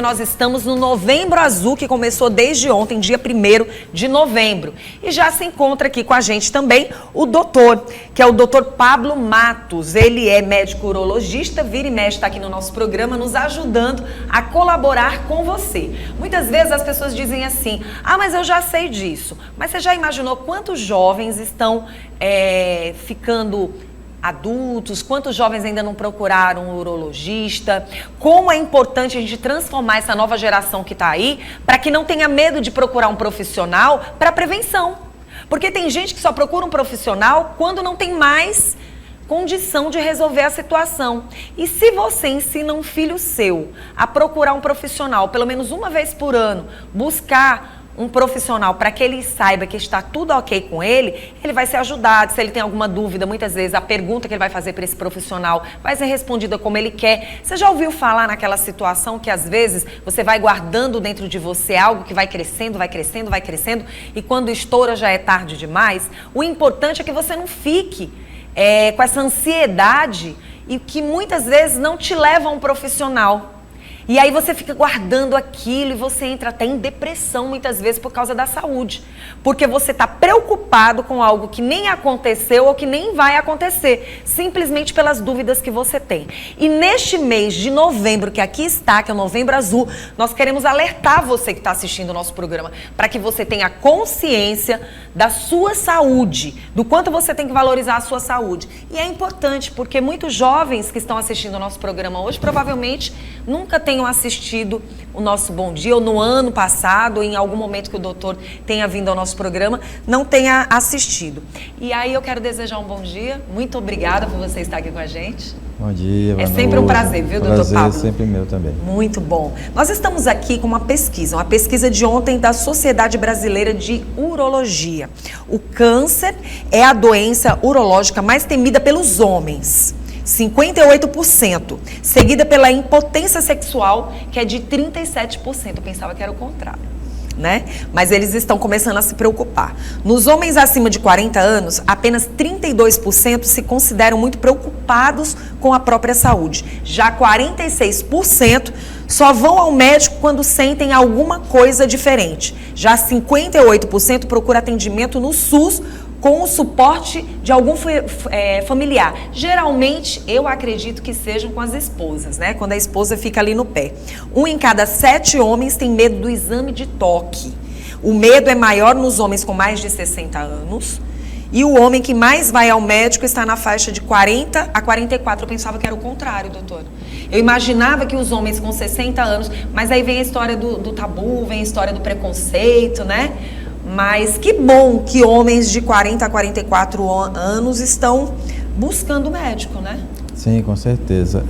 Nós estamos no Novembro Azul, que começou desde ontem, dia 1º de novembro. E já se encontra aqui com a gente também o doutor, que é o doutor Pablo Matos. Ele é médico urologista, vira e mexe, está aqui no nosso programa, nos ajudando a colaborar com você. Muitas vezes as pessoas dizem assim, mas eu já sei disso. Mas você já imaginou quantos jovens estão ficando adultos, quantos jovens ainda não procuraram um urologista, como é importante a gente transformar essa nova geração que está aí, para que não tenha medo de procurar um profissional para prevenção. Porque tem gente que só procura um profissional quando não tem mais condição de resolver a situação. E se você ensina um filho seu a procurar um profissional, pelo menos uma vez por ano, buscar um profissional para que ele saiba que está tudo ok com ele, ele vai ser ajudado. Se ele tem alguma dúvida, muitas vezes a pergunta que ele vai fazer para esse profissional vai ser respondida como ele quer. Você já ouviu falar naquela situação que às vezes você vai guardando dentro de você algo que vai crescendo, vai crescendo, vai crescendo e quando estoura já é tarde demais? O importante é que você não fique com essa ansiedade e que muitas vezes não te leva a um profissional. E aí você fica guardando aquilo e você entra até em depressão muitas vezes por causa da saúde. Porque você está preocupado com algo que nem aconteceu ou que nem vai acontecer, simplesmente pelas dúvidas que você tem. E neste mês de novembro, que aqui está, que é o Novembro Azul, nós queremos alertar você que está assistindo o nosso programa, para que você tenha consciência da sua saúde, do quanto você tem que valorizar a sua saúde. E é importante, porque muitos jovens que estão assistindo o nosso programa hoje, provavelmente nunca tenham assistido o nosso Bom Dia, ou no ano passado, ou em algum momento que o doutor tenha vindo ao nosso programa, não tenha assistido. E aí eu quero desejar um bom dia. Muito obrigada por você estar aqui com a gente. Bom dia, É sempre um prazer, viu, doutor Pablo? Prazer é sempre meu também. Muito bom. Nós estamos aqui com uma pesquisa de ontem da Sociedade Brasileira de Urologia. O câncer é a doença urológica mais temida pelos homens. 58%, seguida pela impotência sexual, que é de 37%. Eu pensava que era o contrário, né? Mas eles estão começando a se preocupar. Nos homens acima de 40 anos, apenas 32% se consideram muito preocupados com a própria saúde. Já 46% só vão ao médico quando sentem alguma coisa diferente. Já 58% procura atendimento no SUS com o suporte de algum familiar. Geralmente, eu acredito que sejam com as esposas, né? Quando a esposa fica ali no pé. 1 em cada 7 homens tem medo do exame de toque. O medo é maior nos homens com mais de 60 anos. E o homem que mais vai ao médico está na faixa de 40 a 44. Eu pensava que era o contrário, doutor. Eu imaginava que os homens com 60 anos... Mas aí vem a história do tabu, vem a história do preconceito, né? Mas que bom que homens de 40 a 44 anos estão buscando médico, né? Sim, com certeza.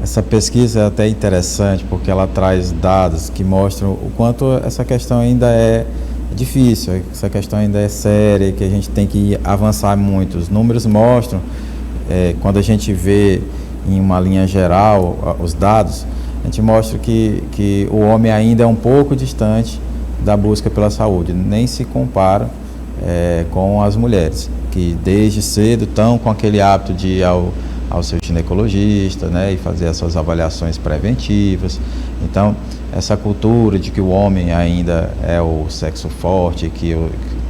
Essa pesquisa é até interessante porque ela traz dados que mostram o quanto essa questão ainda é difícil, essa questão ainda é séria, que a gente tem que avançar muito. Os números mostram, quando a gente vê em uma linha geral os dados, a gente mostra que o homem ainda é um pouco distante da busca pela saúde, nem se compara com as mulheres, que desde cedo estão com aquele hábito de ir ao seu ginecologista, né, e fazer as suas avaliações preventivas. Então, essa cultura de que o homem ainda é o sexo forte, que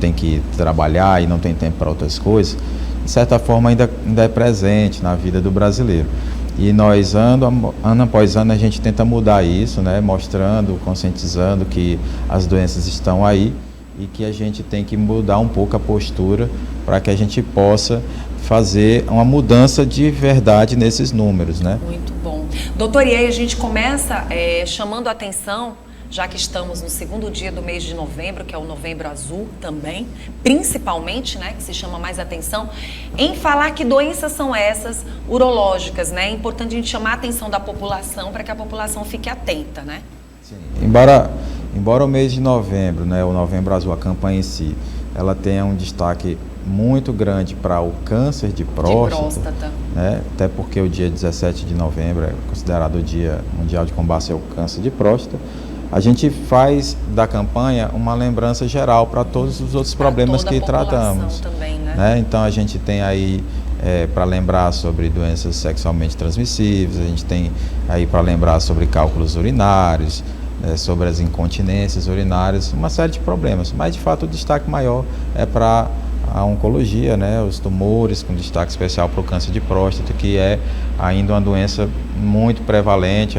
tem que trabalhar e não tem tempo para outras coisas, de certa forma ainda é presente na vida do brasileiro. E nós, ano após ano, a gente tenta mudar isso, né? Mostrando, conscientizando que as doenças estão aí e que a gente tem que mudar um pouco a postura para que a gente possa fazer uma mudança de verdade nesses números, né? Muito bom. Doutor, e aí a gente começa chamando a atenção, já que estamos no segundo dia do mês de novembro, que é o Novembro Azul também, principalmente, né, que se chama mais atenção, em falar que doenças são essas urológicas, né? É importante a gente chamar a atenção da população para que a população fique atenta, né? Sim. Embora o mês de novembro, né, o Novembro Azul, a campanha em si, ela tenha um destaque muito grande para o câncer de próstata, né? Até porque o dia 17 de novembro é considerado o Dia Mundial de Combate ao Câncer de Próstata. A gente faz da campanha uma lembrança geral para todos os outros problemas que tratamos. Também, né? Então a gente tem aí para lembrar sobre doenças sexualmente transmissíveis, a gente tem aí para lembrar sobre cálculos urinários, sobre as incontinências urinárias, uma série de problemas, mas de fato o destaque maior é para a oncologia, né, os tumores, com destaque especial para o câncer de próstata, que é ainda uma doença muito prevalente.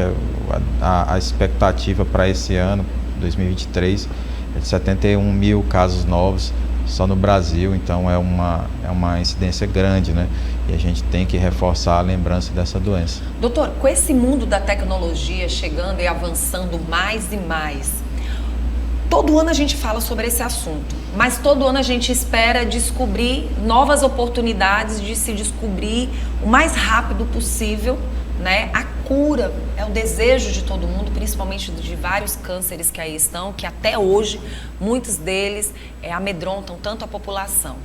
A expectativa para esse ano, 2023, é de 71 mil casos novos só no Brasil, então é uma incidência grande, né? E a gente tem que reforçar a lembrança dessa doença. Doutor, com esse mundo da tecnologia chegando e avançando mais e mais, todo ano a gente fala sobre esse assunto, mas todo ano a gente espera descobrir novas oportunidades de se descobrir o mais rápido possível, né? A cura é o desejo de todo mundo, principalmente de vários cânceres que aí estão, que até hoje muitos deles amedrontam tanto a população.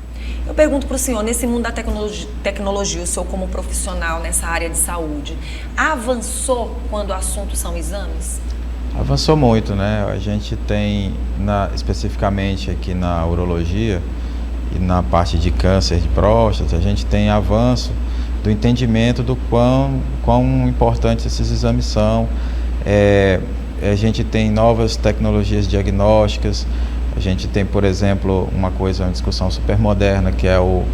Eu pergunto para o senhor, nesse mundo da tecnologia, o senhor como profissional nessa área de saúde, avançou quando o assunto são exames? Avançou muito, né? A gente tem, especificamente aqui na urologia e na parte de câncer de próstata, a gente tem avanço do entendimento do quão importantes esses exames são. A gente tem novas tecnologias diagnósticas, a gente tem, por exemplo, uma discussão super moderna, que é o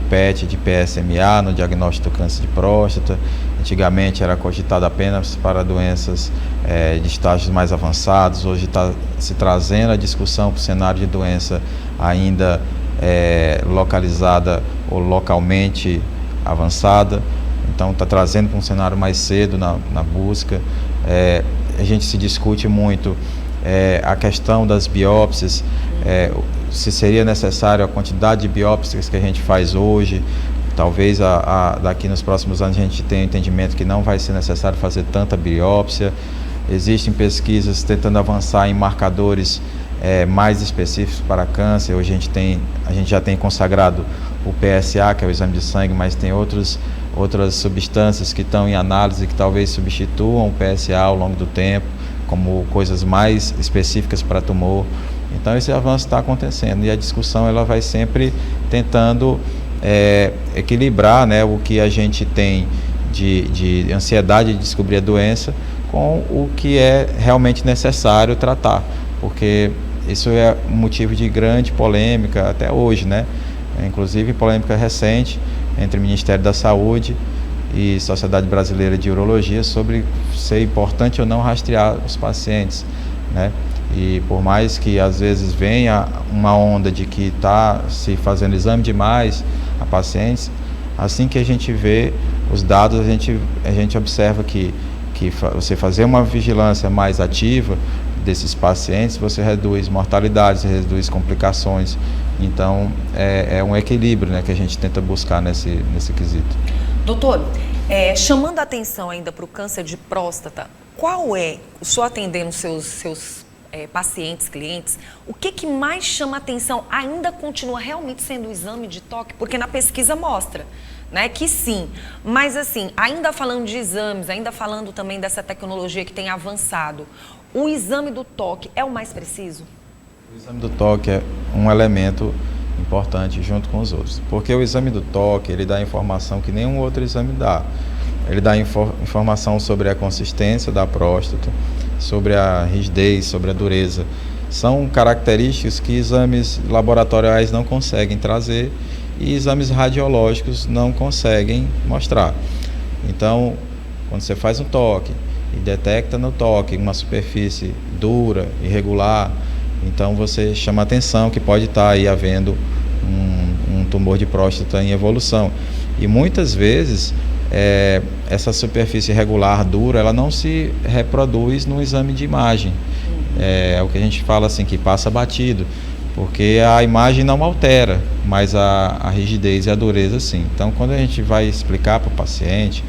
PET de PSMA no diagnóstico do câncer de próstata. Antigamente era cogitado apenas para doenças de estágios mais avançados, hoje está se trazendo a discussão para o cenário de doença ainda localizada ou localmente avançada, então está trazendo para um cenário mais cedo na busca. A gente se discute muito a questão das biópsias, se seria necessário a quantidade de biópsias que a gente faz hoje. Talvez daqui nos próximos anos a gente tenha um entendimento que não vai ser necessário fazer tanta biópsia. Existem pesquisas tentando avançar em marcadores mais específicos para câncer. Hoje a gente já tem consagrado o PSA, que é o exame de sangue, mas tem outras substâncias que estão em análise que talvez substituam o PSA ao longo do tempo, como coisas mais específicas para tumor. Então esse avanço está acontecendo e a discussão ela vai sempre tentando equilibrar, né, o que a gente tem de ansiedade de descobrir a doença com o que é realmente necessário tratar, porque isso é motivo de grande polêmica até hoje, né? Inclusive polêmica recente entre o Ministério da Saúde e Sociedade Brasileira de Urologia sobre ser importante ou não rastrear os pacientes, né? E por mais que às vezes venha uma onda de que está se fazendo exame demais a pacientes, assim que a gente vê os dados, a gente observa que você fazer uma vigilância mais ativa desses pacientes, você reduz mortalidade, você reduz complicações. Então, é um equilíbrio, né, que a gente tenta buscar nesse quesito. Doutor, chamando a atenção ainda para o câncer de próstata, qual é, o senhor atendendo seus pacientes, clientes, o que mais chama a atenção? Ainda continua realmente sendo o exame de toque? Porque na pesquisa mostra, né, que sim, mas assim, ainda falando de exames, ainda falando também dessa tecnologia que tem avançado, o exame do toque é o mais preciso? O exame do toque é um elemento importante junto com os outros, porque o exame do toque, ele dá informação que nenhum outro exame dá. Ele dá informação sobre a consistência da próstata, sobre a rigidez, sobre a dureza. São características que exames laboratoriais não conseguem trazer e exames radiológicos não conseguem mostrar. Então, quando você faz um toque e detecta no toque uma superfície dura, irregular, então você chama a atenção que pode estar aí havendo um tumor de próstata em evolução. E muitas vezes essa superfície irregular, dura, ela não se reproduz no exame de imagem. É o que a gente fala assim, que passa batido, porque a imagem não altera, mas a rigidez e a dureza sim. Então, quando a gente vai explicar para o paciente,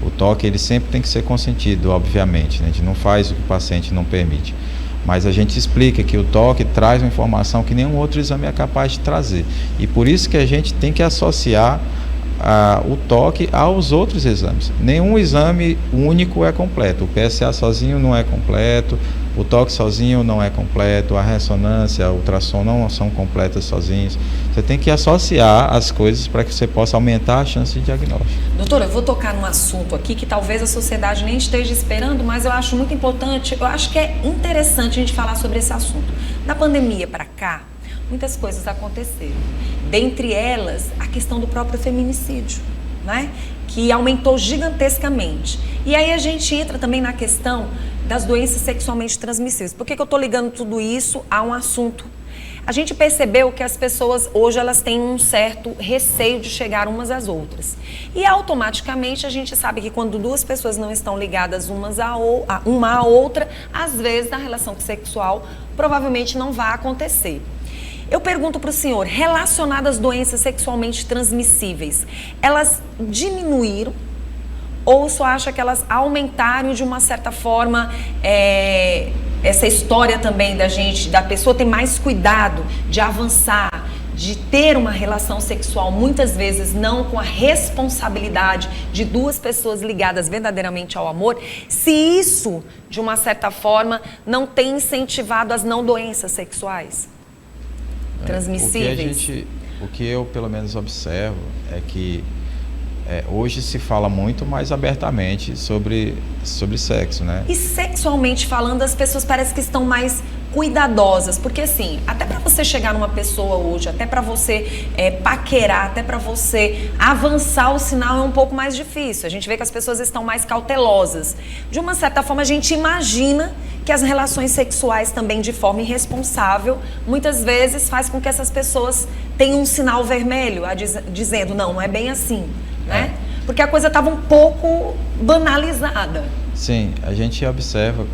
o toque ele sempre tem que ser consentido, obviamente, né? A gente não faz o que o paciente não permite. Mas a gente explica que o toque traz uma informação que nenhum outro exame é capaz de trazer. E por isso que a gente tem que associar o toque aos outros exames. Nenhum exame único é completo. O PSA sozinho não é completo, o toque sozinho não é completo, a ressonância, o ultrassom não são completas sozinhos. Você tem que associar as coisas para que você possa aumentar a chance de diagnóstico. Doutora, eu vou tocar num assunto aqui que talvez a sociedade nem esteja esperando, mas eu acho muito importante, eu acho que é interessante a gente falar sobre esse assunto. Da pandemia para cá, muitas coisas aconteceram. Dentre elas, a questão do próprio feminicídio, né? Que aumentou gigantescamente. E aí a gente entra também na questão das doenças sexualmente transmissíveis. Por que eu estou ligando tudo isso a um assunto? A gente percebeu que as pessoas hoje elas têm um certo receio de chegar umas às outras. E automaticamente a gente sabe que quando duas pessoas não estão ligadas uma à outra, às vezes a relação sexual provavelmente não vai acontecer. Eu pergunto para o senhor, relacionadas às doenças sexualmente transmissíveis, elas diminuíram ou só acha que elas aumentaram de uma certa forma essa história também da pessoa ter mais cuidado de avançar, de ter uma relação sexual, muitas vezes não com a responsabilidade de duas pessoas ligadas verdadeiramente ao amor, se isso, de uma certa forma, não tem incentivado as não doenças sexuais transmissíveis? O que eu pelo menos observo é que hoje se fala muito mais abertamente sobre sexo, né? E sexualmente falando, as pessoas parecem que estão mais cuidadosas, porque assim, até para você chegar numa pessoa hoje, até para você paquerar, até para você avançar o sinal é um pouco mais difícil. A gente vê que as pessoas estão mais cautelosas. De uma certa forma, a gente imagina que as relações sexuais também de forma irresponsável, muitas vezes faz com que essas pessoas tenham um sinal vermelho, dizendo, não é bem assim, né? Porque a coisa estava um pouco banalizada. Sim, a gente observa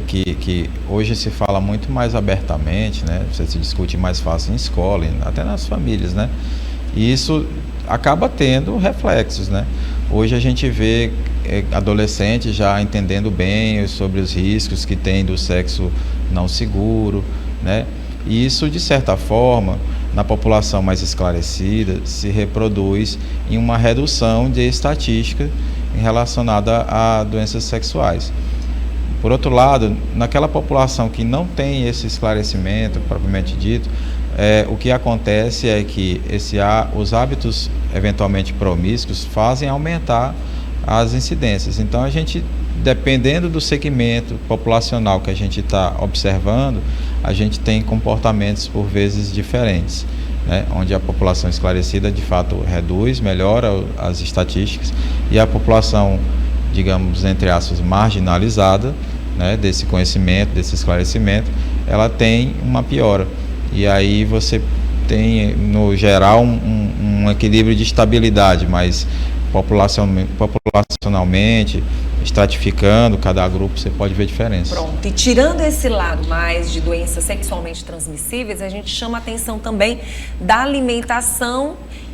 que hoje se fala muito mais abertamente, né? Você se discute mais fácil em escola, até nas famílias, né? E isso acaba tendo reflexos, né? Hoje a gente vê adolescentes já entendendo bem sobre os riscos que tem do sexo não seguro, né? E isso, de certa forma, na população mais esclarecida, se reproduz em uma redução de estatística relacionada a doenças sexuais. Por outro lado, naquela população que não tem esse esclarecimento, propriamente dito, o que acontece é que os hábitos eventualmente promíscuos fazem aumentar as incidências. Então, a gente, dependendo do segmento populacional que a gente está observando, a gente tem comportamentos por vezes diferentes, né? Onde a população esclarecida de fato reduz, melhora as estatísticas, e a população, digamos, entre aspas, marginalizada, né, desse conhecimento, desse esclarecimento, ela tem uma piora. E aí você tem, no geral, um equilíbrio de estabilidade, mas populacionalmente, estratificando cada grupo, você pode ver diferença. Pronto, e tirando esse lado mais de doenças sexualmente transmissíveis, a gente chama a atenção também da alimentação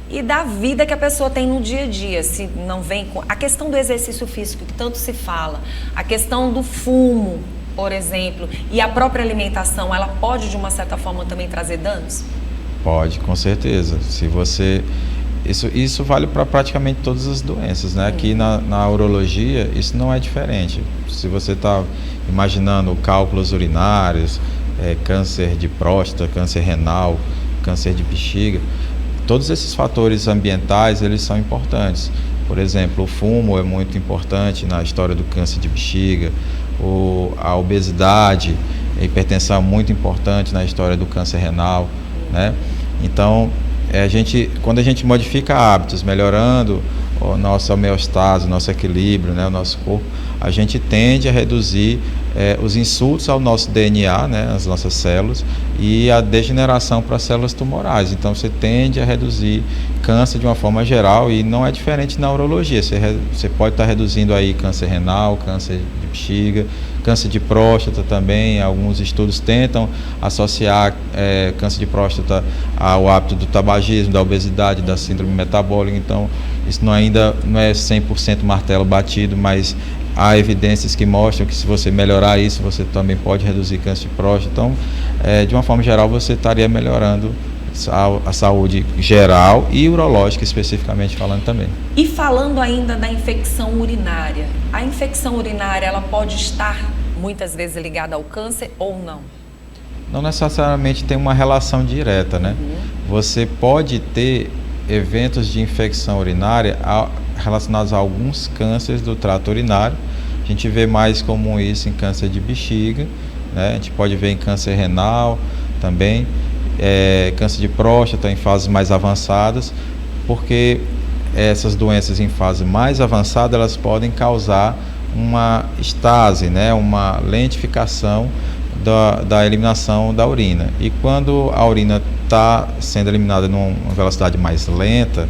e da vida que a pessoa tem no dia a dia. Se não vem com a questão do exercício físico, que tanto se fala, a questão do fumo, por exemplo, e a própria alimentação, ela pode, de uma certa forma, também trazer danos? Pode, com certeza. Se você... Isso vale para praticamente todas as doenças, né? Aqui na urologia, isso não é diferente. Se você está imaginando cálculos urinários, câncer de próstata, câncer renal, câncer de bexiga, todos esses fatores ambientais, eles são importantes. Por exemplo, o fumo é muito importante na história do câncer de bexiga, a obesidade, a hipertensão é muito importante na história do câncer renal, né? Então, quando a gente modifica hábitos, melhorando a nossa homeostase, o nosso equilíbrio, né, o nosso corpo, a gente tende a reduzir os insultos ao nosso DNA, né, as nossas células, e a degeneração para as células tumorais. Então, você tende a reduzir câncer de uma forma geral, e não é diferente na urologia. Você pode estar reduzindo aí câncer renal, câncer de bexiga, câncer de próstata também. Alguns estudos tentam associar câncer de próstata ao hábito do tabagismo, da obesidade, da síndrome metabólica. Então, isso ainda não é 100% martelo batido, mas há evidências que mostram que se você melhorar isso, você também pode reduzir câncer de próstata. Então, de uma forma geral, você estaria melhorando a saúde geral e urológica, especificamente falando também. E falando ainda da infecção urinária, a infecção urinária ela pode estar muitas vezes ligada ao câncer ou não? Não necessariamente tem uma relação direta, né? Você pode ter eventos de infecção urinária relacionados a alguns cânceres do trato urinário. A gente vê mais comum isso em câncer de bexiga, né? A gente pode ver em câncer renal também, câncer de próstata em fases mais avançadas, porque essas doenças em fase mais avançada, elas podem causar uma estase, né? Uma lentificação da eliminação da urina. E quando a urina está sendo eliminada numa velocidade mais lenta,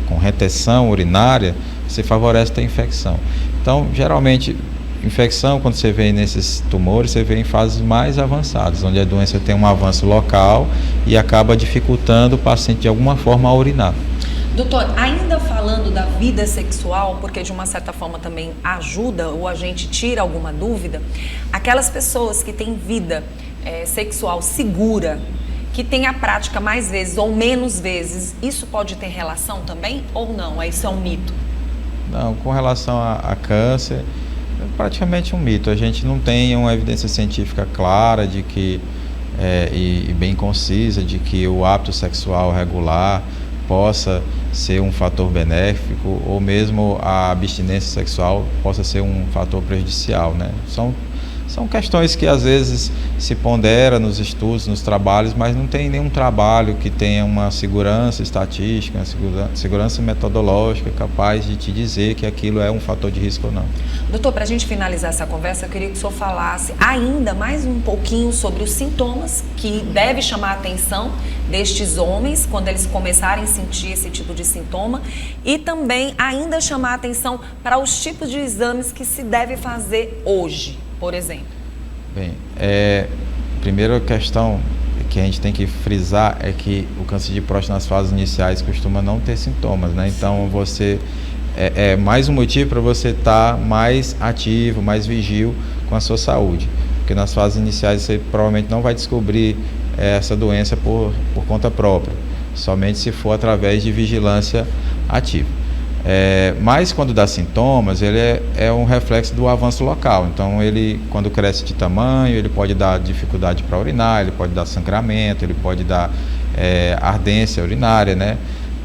com retenção urinária, você favorece a infecção. Então, geralmente, infecção, quando você vê nesses tumores, você vê em fases mais avançadas, onde a doença tem um avanço local e acaba dificultando o paciente de alguma forma a urinar. Doutor, ainda falando da vida sexual, porque de uma certa forma também ajuda ou a gente tira alguma dúvida, aquelas pessoas que têm vida sexual segura, que têm a prática mais vezes ou menos vezes, isso pode ter relação também ou não? Isso é um mito? Não, com relação a câncer, é praticamente um mito. A gente não tem uma evidência científica clara de que, e bem concisa, de que o hábito sexual regular possa ser um fator benéfico ou mesmo a abstinência sexual possa ser um fator prejudicial, né? São questões que às vezes se pondera nos estudos, nos trabalhos, mas não tem nenhum trabalho que tenha uma segurança estatística, uma segurança metodológica capaz de te dizer que aquilo é um fator de risco ou não. Doutor, para a gente finalizar essa conversa, eu queria que o senhor falasse ainda mais um pouquinho sobre os sintomas que deve chamar a atenção destes homens quando eles começarem a sentir esse tipo de sintoma e também ainda chamar a atenção para os tipos de exames que se deve fazer hoje, por exemplo. Bem, a primeira questão que a gente tem que frisar é que o câncer de próstata nas fases iniciais costuma não ter sintomas, né? Então você é mais um motivo para você estar mais ativo, mais vigil com a sua saúde, porque nas fases iniciais você provavelmente não vai descobrir essa doença por conta própria, somente se for através de vigilância ativa. Mas quando dá sintomas, ele é um reflexo do avanço local. Então ele, quando cresce de tamanho, ele pode dar dificuldade para urinar, ele pode dar sangramento, ele pode dar ardência urinária, né?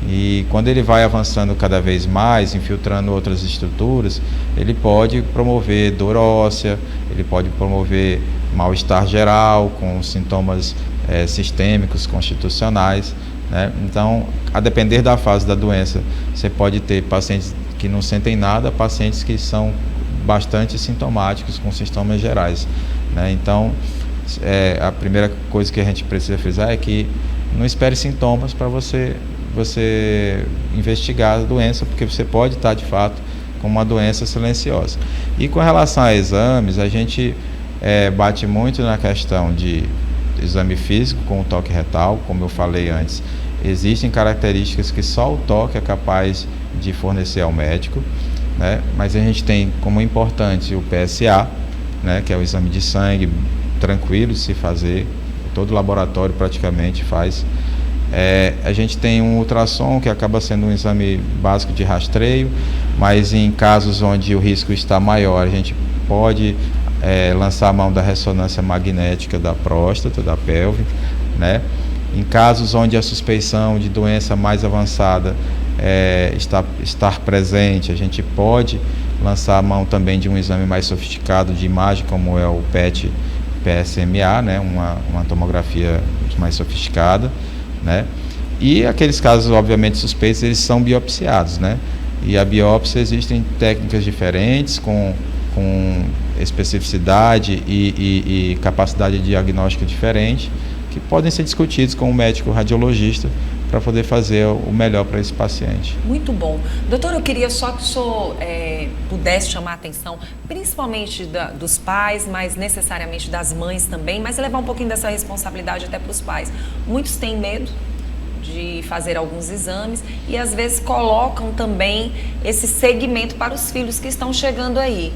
E quando ele vai avançando cada vez mais, infiltrando outras estruturas, ele pode promover dor óssea, ele pode promover mal-estar geral, com sintomas sistêmicos, constitucionais, né? Então, a depender da fase da doença, você pode ter pacientes que não sentem nada, pacientes que são bastante sintomáticos, com sintomas gerais, né? Então, a primeira coisa que a gente precisa frisar é que não espere sintomas para você investigar a doença, porque você pode estar, de fato, com uma doença silenciosa. E com relação a exames, a gente bate muito na questão de exame físico com o toque retal, como eu falei antes. Existem características que só o toque é capaz de fornecer ao médico, né? Mas a gente tem como importante o PSA, né? Que é o exame de sangue, tranquilo de se fazer, todo laboratório praticamente faz. A gente tem um ultrassom, que acaba sendo um exame básico de rastreio, mas em casos onde o risco está maior, a gente pode lançar a mão da ressonância magnética da próstata, da pelve, né? Em casos onde a suspeição de doença mais avançada estar presente, a gente pode lançar a mão também de um exame mais sofisticado de imagem, como é o PSMA, né? Uma tomografia mais sofisticada, né? E aqueles casos, obviamente, suspeitos, eles são biopsiados, né? E a biópsia, existem técnicas diferentes, com especificidade e capacidade de diagnóstico diferente, que podem ser discutidos com o médico radiologista para poder fazer o melhor para esse paciente. Muito bom. Doutor, eu queria só que o senhor pudesse chamar a atenção, principalmente dos pais, mas necessariamente das mães também, mas levar um pouquinho dessa responsabilidade até para os pais. Muitos têm medo de fazer alguns exames e às vezes colocam também esse segmento para os filhos que estão chegando aí.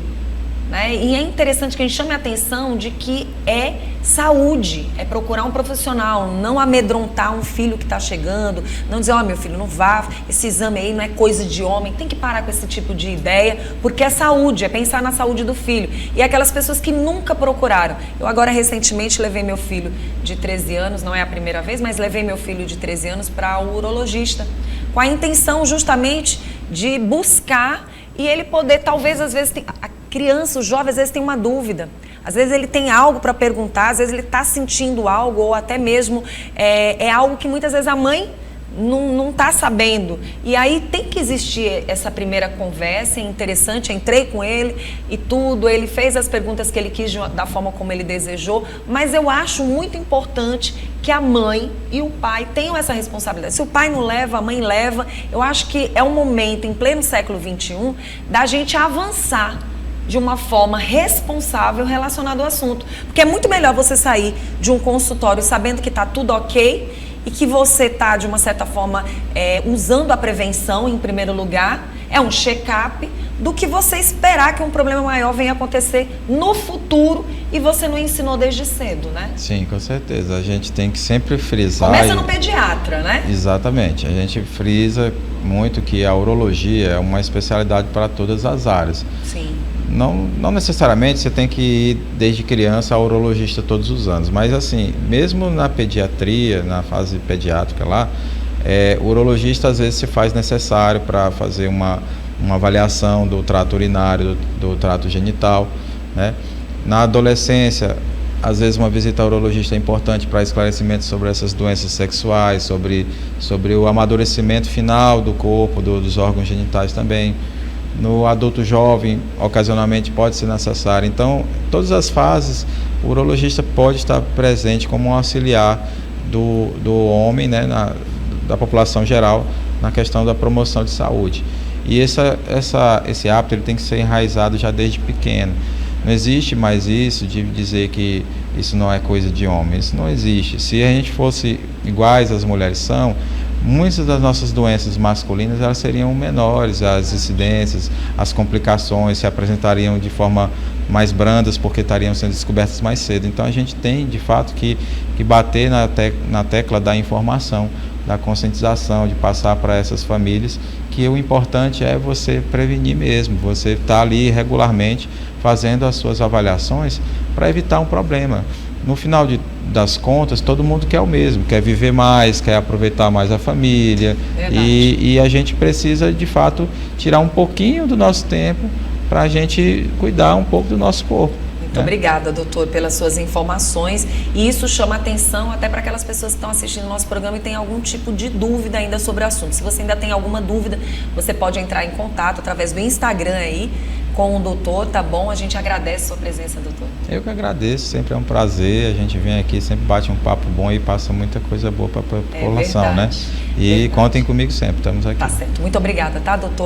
né? E é interessante que a gente chame a atenção de que é saúde, é procurar um profissional, não amedrontar um filho que está chegando, não dizer, meu filho, não vá, esse exame aí não é coisa de homem, tem que parar com esse tipo de ideia, porque é saúde, é pensar na saúde do filho. E aquelas pessoas que nunca procuraram. Eu agora recentemente levei meu filho de 13 anos, não é a primeira vez, mas levei meu filho de 13 anos para o urologista, com a intenção justamente de buscar e ele poder, talvez, às vezes, a criança, o jovem, às vezes tem uma dúvida. Às vezes ele tem algo para perguntar, às vezes ele está sentindo algo, ou até mesmo é algo que muitas vezes a mãe não está sabendo. E aí tem que existir essa primeira conversa, é interessante, eu entrei com ele e tudo, ele fez as perguntas que ele quis da forma como ele desejou, mas eu acho muito importante que a mãe e o pai tenham essa responsabilidade. Se o pai não leva, a mãe leva, eu acho que é um momento, em pleno século XXI, da gente avançar de uma forma responsável relacionada ao assunto. Porque é muito melhor você sair de um consultório sabendo que está tudo ok e que você está, de uma certa forma, usando a prevenção em primeiro lugar, é um check-up, do que você esperar que um problema maior venha acontecer no futuro e você não ensinou desde cedo, né? Sim, com certeza. A gente tem que sempre frisar... Começa no pediatra, né? Exatamente. A gente frisa muito que a urologia é uma especialidade para todas as áreas. Sim. Não necessariamente você tem que ir desde criança ao urologista todos os anos, mas assim, mesmo na pediatria, na fase pediátrica lá, o urologista às vezes se faz necessário para fazer uma avaliação do trato urinário, do trato genital, né? Na adolescência, às vezes uma visita ao urologista é importante para esclarecimento sobre essas doenças sexuais, sobre o amadurecimento final do corpo, dos órgãos genitais também. No adulto jovem, ocasionalmente pode ser necessário. Então, todas as fases, o urologista pode estar presente como um auxiliar do homem, né, da população geral, na questão da promoção de saúde. E esse hábito ele tem que ser enraizado já desde pequeno. Não existe mais isso de dizer que isso não é coisa de homem. Isso não existe. Se a gente fosse iguais às mulheres são, muitas das nossas doenças masculinas elas seriam menores, as incidências, as complicações se apresentariam de forma mais brandas porque estariam sendo descobertas mais cedo. Então a gente tem de fato que bater na tecla da informação, da conscientização, de passar para essas famílias que o importante é você prevenir mesmo, você estar ali regularmente fazendo as suas avaliações para evitar um problema. No final das contas, todo mundo quer o mesmo, quer viver mais, quer aproveitar mais a família. E a gente precisa, de fato, tirar um pouquinho do nosso tempo para a gente cuidar um pouco do nosso corpo. Muito obrigada, doutor, pelas suas informações. E isso chama atenção até para aquelas pessoas que estão assistindo o nosso programa e têm algum tipo de dúvida ainda sobre o assunto. Se você ainda tem alguma dúvida, você pode entrar em contato através do Instagram aí com o doutor, tá bom? A gente agradece a sua presença, doutor. Eu que agradeço, sempre é um prazer. A gente vem aqui, sempre bate um papo bom e passa muita coisa boa para a população, né? E contem comigo sempre, estamos aqui. Tá certo. Muito obrigada, tá, doutor?